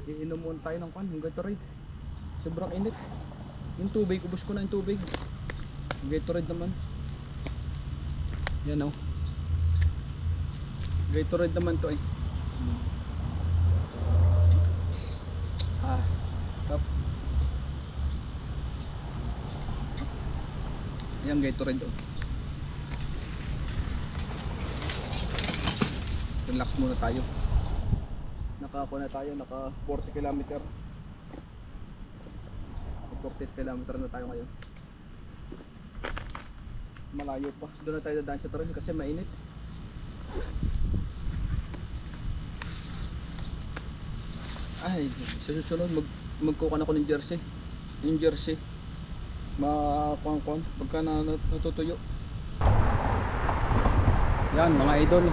Iinom muna tayo ng yung Gatorade. Sobrang init. Yung tubig, ubos ko na yung tubig. Yung Gatorade naman. Yan o. Gatorade naman to eh. Up. Yan Gatorade o. Relax muna tayo. Naka naka 40 km. 40 km na tayo ngayon. Malayo pa. Doon na tayo dadaan sa trail kasi mainit. Ay, sa susunod magkukan ako ng jersey. Yung jersey makukuan pagka natutuyo. Yan mga idol.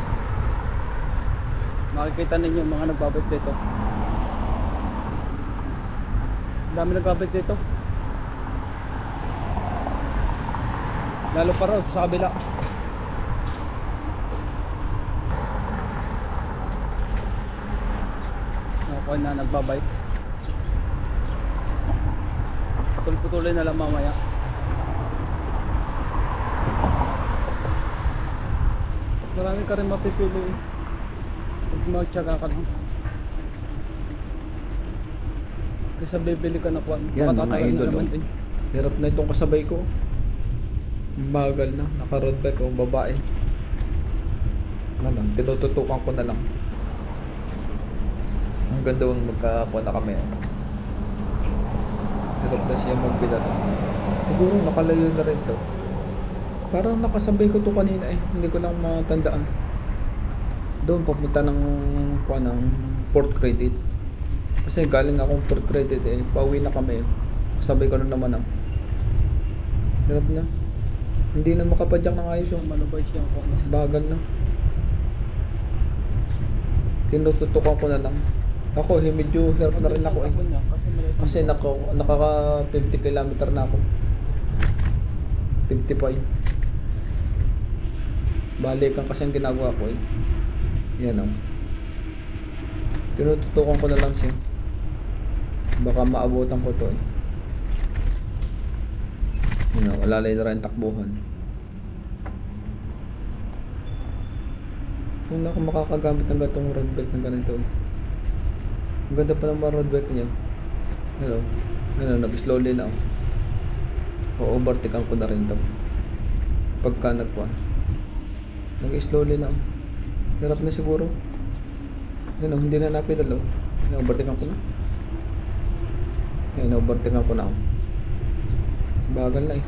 Makikita ninyo mga nagbabike dito. Dami nagbabike dito. Lalo pa raw sa kabila. Ako na nagbabike. Putol-putuloy na lang mamaya. Marami ka rin mapipili. Magtyaga ka lang. Kasi bibili ka na kwan. Yan mga idol. Hirap na itong kasabay ko. Bagal na. Naka road bike o babae. Ano, tinututukan ko na lang. Ang ganda yung magkakakuha na kami. Hirap na siya magbilat. Siguro nakalayo na rin to. Parang nakasabay ko to kanina eh. Hindi ko lang matandaan. Doon papunta ng Port Credit. Kasi galing akong Port Credit eh. Pauwi na kami. Kasabay ko na naman ah. Hirap na. Hindi na makapadyak ng ayos yung malabay siya ako. Bagal na. Tinututukan ko na lang. Ako medyo hirap na rin ako eh. Kasi nakaka 50 km na ako. 55. Balikan kasi ang ginagawa ko eh. Yan o. Tinututukan ko na lang siya. Baka maabutan ko to eh. Yan, walalay na rin takbuhan. Kung na ako makakagamit ng gatong road bike na ganito eh. Ang ganda pa naman road bike niya. Hello. Ano, nag-slowly na ako. O-overtakean ko na rin to. Pagka nagkuhan. Nag-slowly na ako. Hirap na siguro. Ano, hindi na napidalo. Na-overtakean ko na. Ayan, na-overtakean ko na ako. Bagal na eh.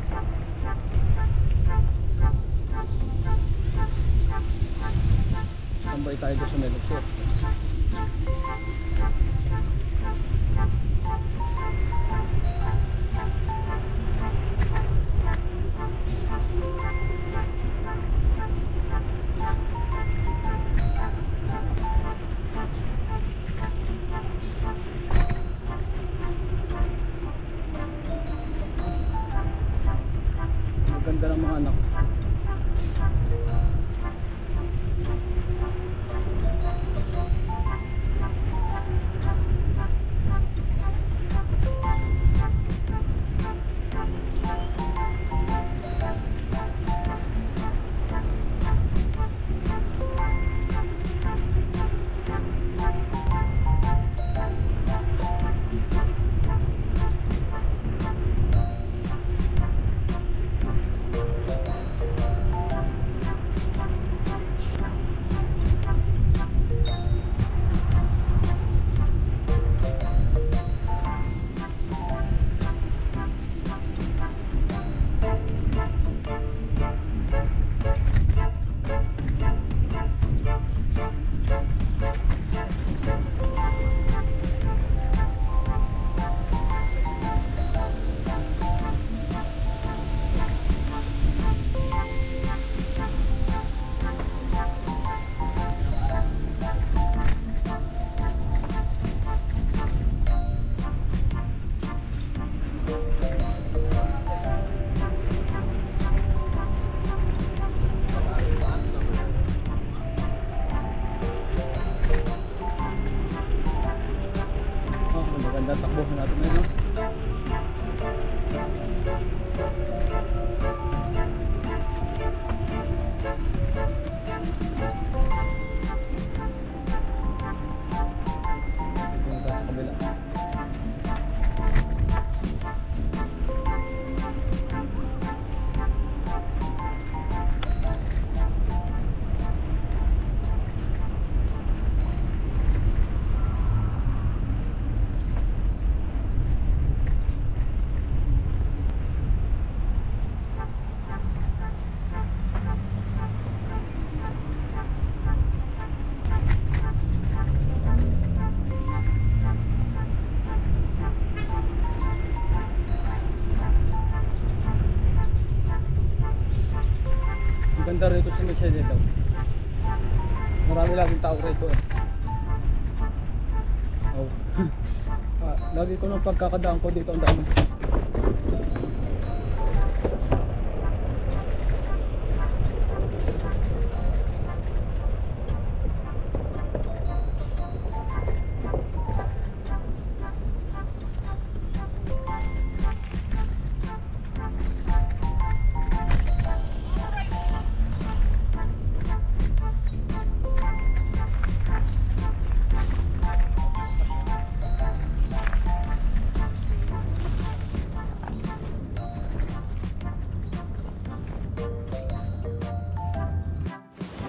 Tambay tayo doon sa Melchor. Ganda ng mga anak. Maganda takbo natin ngayon. Punta sa kabila. Ganda rito sa Mexia dito. Marami laging tao rito eh. Oh. Lagi ko nung pagkakadaan ko dito ang dami.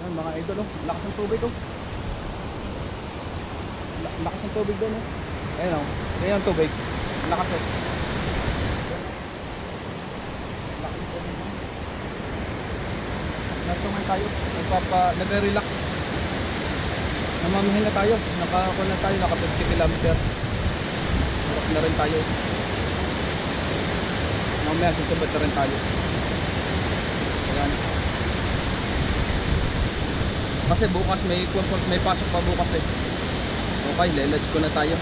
Mga idol, oh. Lakas ng tubig, oh. Lakas ng tubig doon, oh. Ayun, oh. Ayun ang tubig. Lakas, oh. Lakas ng tubig, oh. Natungan tayo. Nagre-relax. Namamahin na tayo. Naka 50 kilometer. Relax na rin tayo. Mamaya susubad na rin tayo. Ayan. Kasi bukas may pasok pa bukas eh. Okay, let's go na tayo.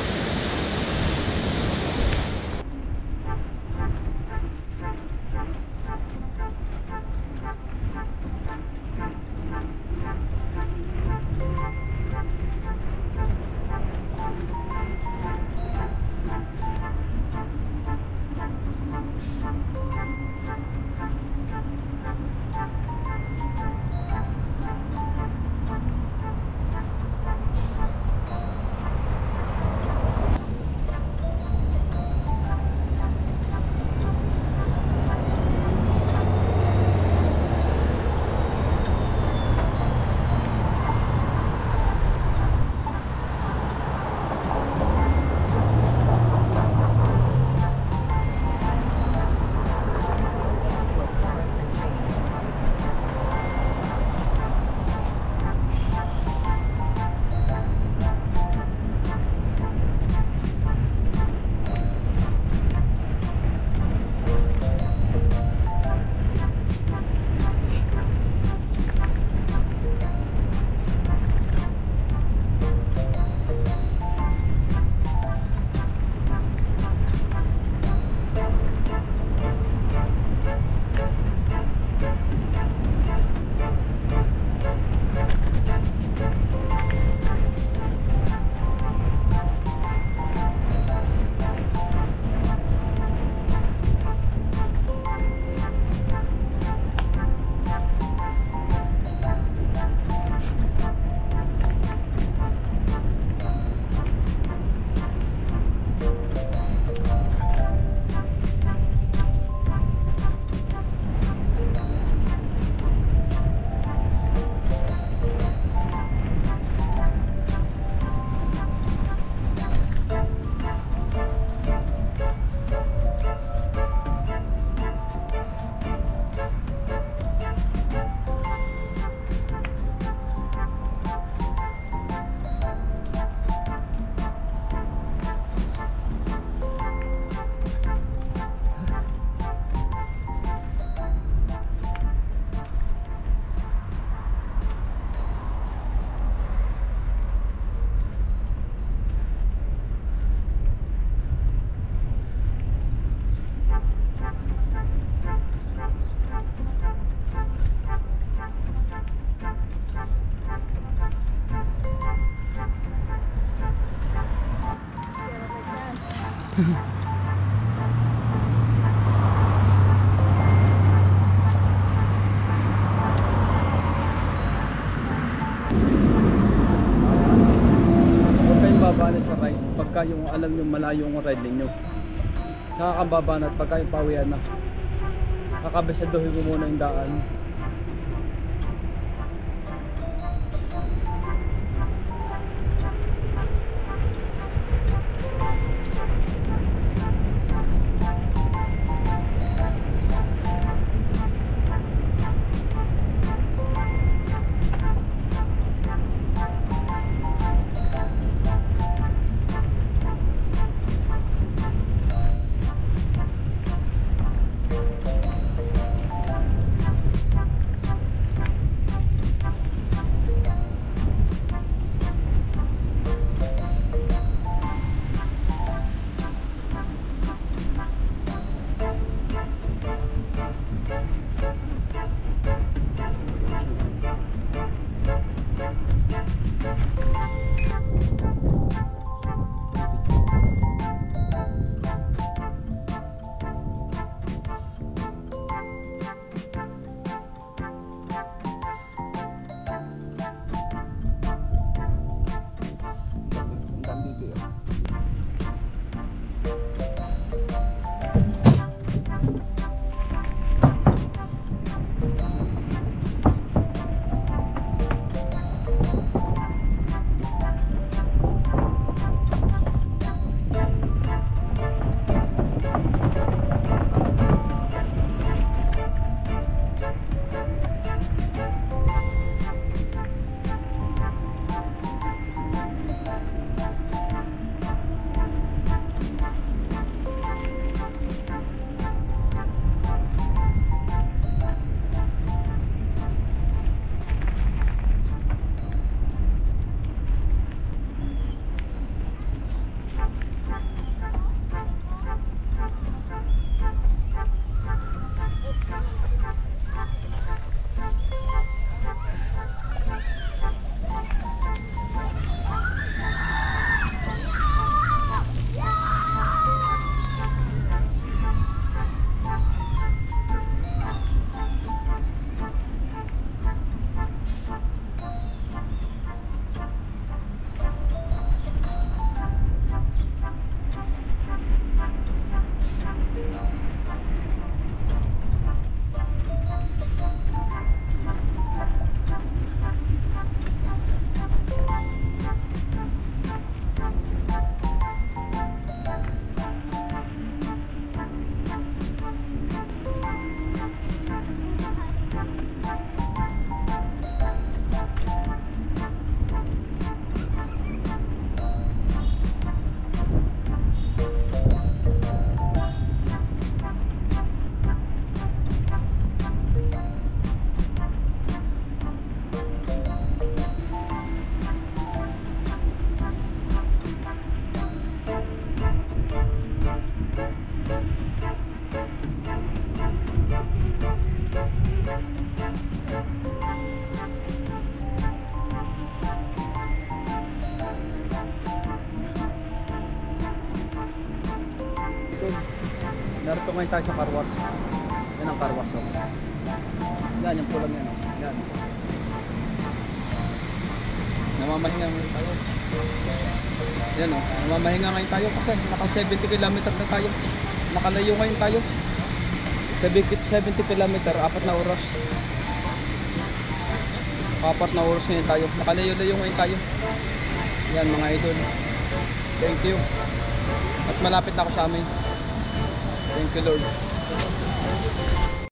Huwag kayong babanat sa ride pagka yung alam nyo malayo yung ride ninyo. Saka kang babanat pagka yung pawian na. Kakabesaduhin mo muna yung daan. Narito ngayon tayo sa car wash. Yan ang car wash. Oh. Yan, yung pulang yan. Oh. Yan. Namamahinga ngayon tayo. Yan o. Namamahinga ngayon tayo kasi naka 70 km na tayo. Nakalayo ngayon tayo. 70 km, 4 na oras. 4 na oras ngayon tayo. Nakalayo-layo ngayon tayo. Yan mga idol. Thank you. At malapit na ako sa amin. Thank you Lord.